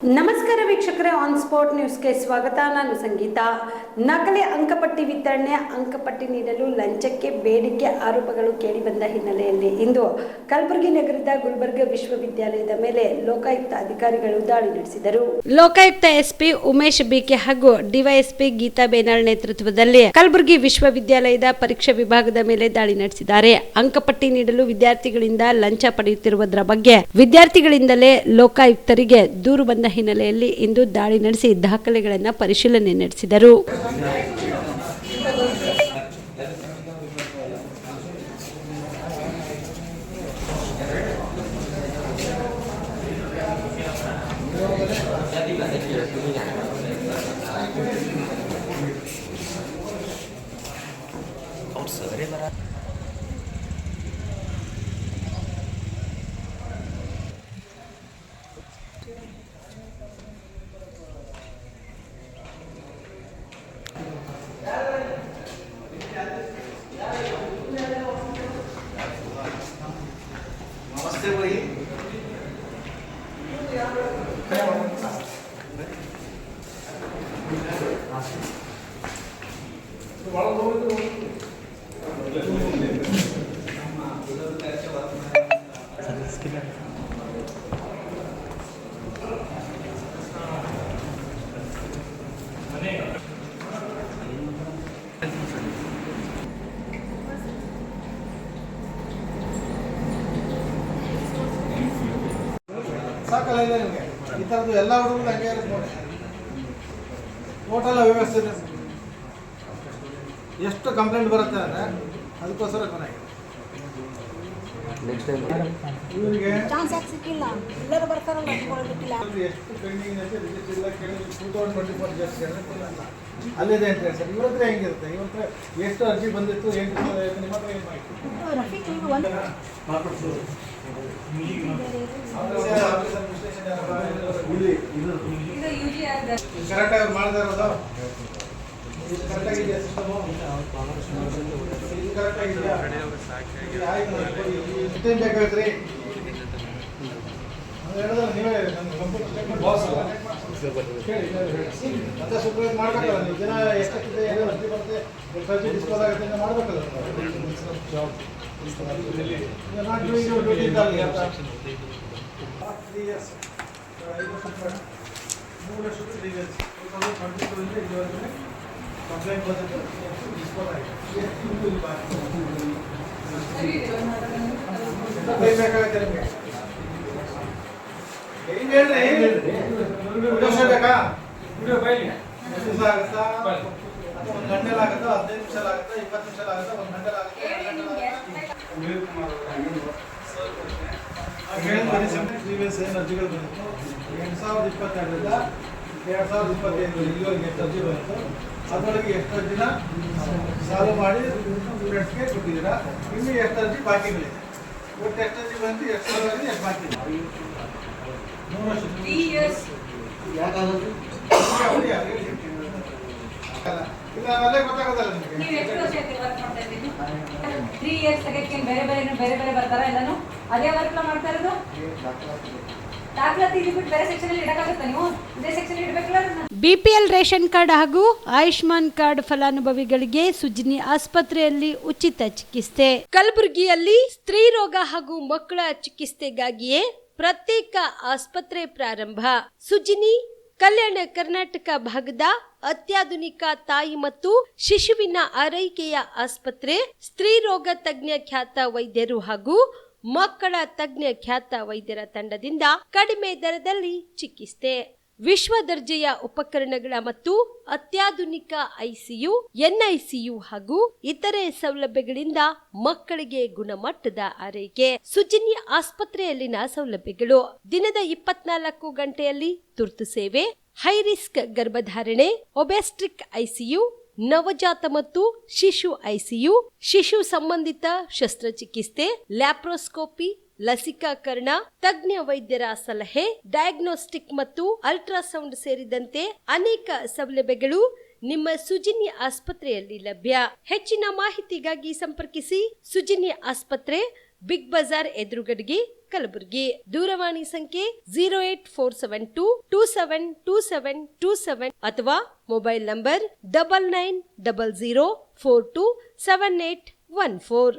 ನಮಸ್ಕಾರ ವೀಕ್ಷಕರೇ, on spot ನ್ಯೂಸ್ಗೆ ಸ್ವಾಗತ. ನಾನು ಸಂಗೀತ. ನಕಲಿ ಅಂಕಪಟ್ಟಿ ವಿತರಣೆ, ಅಂಕಪಟ್ಟಿ ನೀಡಲು ಲಂಚಕ್ಕೆ ಬೇಡಿಕೆ ಆರೋಪಗಳು ಕೇಳಿಬಂದ ಹಿನ್ನೆಲೆಯಲ್ಲಿ ಇಂದು ಕಲಬುರಗಿ ನಗರದ ಗುಲ್ಬರ್ಗ ವಿಶ್ವವಿದ್ಯಾಲಯದ ಮೇಲೆ ಲೋಕಾಯುಕ್ತ ಅಧಿಕಾರಿಗಳು ದಾಳಿ ನಡೆಸಿದರು. ಲೋಕಾಯುಕ್ತ ಎಸ್ಪಿ ಉಮೇಶ್ ಬಿಕೆ ಹಾಗೂ ಡಿವೈಎಸ್ಪಿ ಗೀತಾ ಬೇನಾಳ್ ನೇತೃತ್ವದಲ್ಲಿ ಕಲಬುರಗಿ ವಿಶ್ವವಿದ್ಯಾಲಯದ ಪರೀಕ್ಷಾ ವಿಭಾಗದ ಮೇಲೆ ದಾಳಿ ನಡೆಸಿದ್ದಾರೆ. ಅಂಕಪಟ್ಟಿ ನೀಡಲು ವಿದ್ಯಾರ್ಥಿಗಳಿಂದ ಲಂಚ ಪಡೆಯುತ್ತಿರುವುದರ ಬಗ್ಗೆ ವಿದ್ಯಾರ್ಥಿಗಳಿಂದಲೇ ಲೋಕಾಯುಕ್ತರಿಗೆ ದೂರು ಬಂದ ಹಿನ್ನೆಲೆಯಲ್ಲಿ ಇಂದು ದಾಳಿ ನಡೆಸಿ ದಾಖಲೆಗಳನ್ನು ಪರಿಶೀಲನೆ ನಡೆಸಿದರು. नमस्ते भाई। ಸಾಕಲ್ಲ ಇದೆ ನಿಮಗೆ ಈ ಥರದ್ದು ಎಲ್ಲ ಹುಡುಗರು ಹಂಗೆ ಇರುತ್ತೆ ನೋಡಿ. ಟೋಟಲ್ ವ್ಯವಸ್ಥೆ ಎಷ್ಟು ಕಂಪ್ಲೇಂಟ್ ಬರುತ್ತೆ ಅಂದರೆ ಅದಕ್ಕೋಸ್ಕರ ಕೊನೆಗೆ ಇವರಿಗೆ ಎಷ್ಟು ಪೆಂಡಿಂಗ್ ಐತೆ ರಿಜಿಸ್ಟರ್ ಇಲ್ಲ ಕೇಳಿ 2024 ಜಸ್ಟ್ ಅಲ್ಲಿದೆ ಅಂತ ಹೇಳಿ ಸರ್. ಇವ್ರ ಹತ್ರ ಹೆಂಗಿರುತ್ತೆ? ಇವ್ರ ಹತ್ರ ಎಷ್ಟು ಅರ್ಜಿ ಬಂದಿತ್ತು, ಏನು ನಿಮ್ಮ ಹತ್ರ ಏನು ಮಾಹಿತಿ ಕರೆಕ್ಟಾಗಿ ಅವ್ರು ಮಾಡ್ತಾ ಇರೋದು ಕರೆಕ್ಟಾಗಿದೆಯಾ? ಸಿಸ್ಟಮು ಇದು ಕರೆಕ್ಟಾಗಿದೆಯಾ? ಆಯ್ತು, ಎಷ್ಟೇನು ಬೇಕಾಗುತ್ತೆ ರೀ? ಹೇಳಿದ್ರೆ ನೀವೇ ನನ್ನ ಕಂಪ್ಯೂಟರ್ ಸ್ಟೇಟ್ಮೆಂಟ್ ಬಾಸ್ ಅಲ್ಲ ಕೇಳಿ ಮತ್ತೆ ಸೂಪರ್ವೈಸ್ ಮಾಡಬೇಕಲ್ಲ. ನೀವು ದಿನ ಎಷ್ಟಾಗ್ತದೆ, ಏನು ಅರ್ಜಿ ಬರುತ್ತೆ, ಎಷ್ಟು ಅರ್ಜಿ ಡಿಸ್ಪೋಸ್ ಆಗುತ್ತೆ ಅಂತ ಮಾಡಬೇಕಲ್ಲ. not doing your duty in the year. 3 years. 3 years. 2022 ಇಲ್ಲಿವರೆಗೆ ಕಂಪ್ಲೇಂಟ್ ಬಂದಿತ್ತು, ಡಿಸ್ಪೋಸ್ ಆಗಿದೆ. ಬೇಕಾಗುತ್ತೆ ನಿಮಗೆ ಏನು ಹೇಳ್ರಿ? ವರ್ಷ ಬೇಕಾ? ದಿವಸ ಆಗುತ್ತಾ? ಅಥವಾ 1 ಗಂಟೆಲಿ ಆಗುತ್ತಾ? 15 ನಿಮಿಷ ಆಗುತ್ತಾ? 20 ನಿಮಿಷ ಆಗುತ್ತಾ? 1 ಗಂಟೆಲಿ ಆಗುತ್ತಾ? ಅರ್ಜಿಗಳು ಬಂದಿತ್ತು 2022ರಿಂದ 2025 ಇಲ್ಲಿವರೆಗೆ ಎಷ್ಟು ಅರ್ಜಿ ಬಂತು, ಅದರೊಳಗೆ ಎಷ್ಟು ಅರ್ಜಿನ ಸಾಲ್ವ್ ಮಾಡಿ ಸ್ಟೂಡೆಂಟ್ಸ್ಗೆ ಕೊಟ್ಟಿದ್ದೀರಾ, ಇನ್ನು ಎಷ್ಟು ಅರ್ಜಿ ಬಾಕಿಗಳಿದೆ, ಒಟ್ಟು ಎಷ್ಟು ಅರ್ಜಿ ಬಂತು, ಎಷ್ಟು ಸಾಲ್ವ್ ಎಷ್ಟು ಬಾಕಿ ಇದೆ. 3 ವರ್ಷ ಇಲ್ಲ ಅಲ್ಲೇ ಗೊತ್ತಾಗೋದಲ್ಲ ನಿಮಗೆ. ನೀವು ಎಷ್ಟು ವರ್ಷ ವರ್ಕ್ ಮಾಡ್ತಾ ಇದ್ದೀರಿ? 3 ಇಯರ್ಸ್ ತೆಗೆಕ್ಕೆ ಬೇರೆ ಬೇರೆ ಬರ್ತಾರ ಎಲ್ಲಾನು ಅದೇ ವರ್ಕ್ ಮಾಡ್ತಾ ಇರೋದು. ದಾಖಲಾತಿ ಬಿಟ್ಟು ಬೇರೆ ಸೆಕ್ಷನ್ ಅಲ್ಲಿ ಇಡಕ್ಕಾಗುತ್ತಾ? ನೀವು ಇದೇ ಸೆಕ್ಷನ್ ಇಡಬೇಕಲ್ಲ. ಬಿಪಿಎಲ್ ರೇಷನ್ ಕಾರ್ಡ್ ಹಾಗೂ ಆಯುಷ್ಮಾನ್ ಕಾರ್ಡ್ ಫಲಾನುಭವಿಗಳಿಗೆ ಸುಜಿನಿ ಆಸ್ಪತ್ರೆಯಲ್ಲಿ ಉಚಿತ ಚಿಕಿತ್ಸೆ. ಕಲಬುರಗಿಯಲ್ಲಿ ಸ್ತ್ರೀ ರೋಗ ಹಾಗೂ ಮಕ್ಕಳ ಚಿಕಿತ್ಸೆಗಾಗಿಯೇ ಪ್ರತ್ಯೇಕ ಆಸ್ಪತ್ರೆ ಪ್ರಾರಂಭ. ಸುಜಿನಿ ಕಲ್ಯಾಣ ಕರ್ನಾಟಕ ಭಾಗದ ಅತ್ಯಾಧುನಿಕ ತಾಯಿ ಮತ್ತು ಶಿಶುವಿನ ಆರೈಕೆಯ ಆಸ್ಪತ್ರೆ. ಸ್ತ್ರೀ ರೋಗ ತಜ್ಞ ಖ್ಯಾತ ವೈದ್ಯರು ಹಾಗೂ ಮಕ್ಕಳ ತಜ್ಞ ಖ್ಯಾತ ವೈದ್ಯರ ತಂಡದಿಂದ ಕಡಿಮೆ ದರದಲ್ಲಿ ಚಿಕಿತ್ಸೆ, ವಿಶ್ವ ದರ್ಜೆಯ ಉಪಕರಣಗಳ ಮತ್ತು ಅತ್ಯಾಧುನಿಕ ಐಸಿಯು, ಎನ್ಐಸಿಯು ಹಾಗೂ ಇತರೆ ಸೌಲಭ್ಯಗಳಿಂದ ಮಕ್ಕಳಿಗೆ ಗುಣಮಟ್ಟದ ಆರೈಕೆ. ಸುಜಿನಿ ಆಸ್ಪತ್ರೆಯಲ್ಲಿನ ಸೌಲಭ್ಯಗಳು: ದಿನದ 24 ಗಂಟೆಯಲ್ಲಿ ತುರ್ತು ಸೇವೆ, ಹೈ ರಿಸ್ಕ್ ಗರ್ಭಧಾರಣೆ, ಒಬೆಸ್ಟ್ರಿಕ್ ಐಸಿಯು, ನವಜಾತ ಮತ್ತು ಶಿಶು ಐಸಿಯು, ಶಿಶು ಸಂಬಂಧಿತ ಶಸ್ತ್ರಚಿಕಿತ್ಸೆ, ಲ್ಯಾಪ್ರೋಸ್ಕೋಪಿ, ಲಸಿಕಾಕರಣ, ತಜ್ಞ ವೈದ್ಯರ ಸಲಹೆ, ಡಯಾಗ್ನೋಸ್ಟಿಕ್ ಮತ್ತು ಅಲ್ಟ್ರಾಸೌಂಡ್ ಸೇರಿದಂತೆ ಅನೇಕ ಸೌಲಭ್ಯಗಳು ನಿಮ್ಮ ಸುಜಿನಿ ಆಸ್ಪತ್ರೆಯಲ್ಲಿ ಲಭ್ಯ. ಹೆಚ್ಚಿನ ಮಾಹಿತಿಗಾಗಿ ಸಂಪರ್ಕಿಸಿ ಸುಜಿನಿ ಆಸ್ಪತ್ರೆ, ಬಿಗ್ ಬಜಾರ್ ಎದುರುಗಡೆಗೆ, ಕಲಬುರಗಿ. ದೂರವಾಣಿ ಸಂಖ್ಯೆ 08472272727 ಅಥವಾ ಮೊಬೈಲ್ ನಂಬರ್ 9900427814.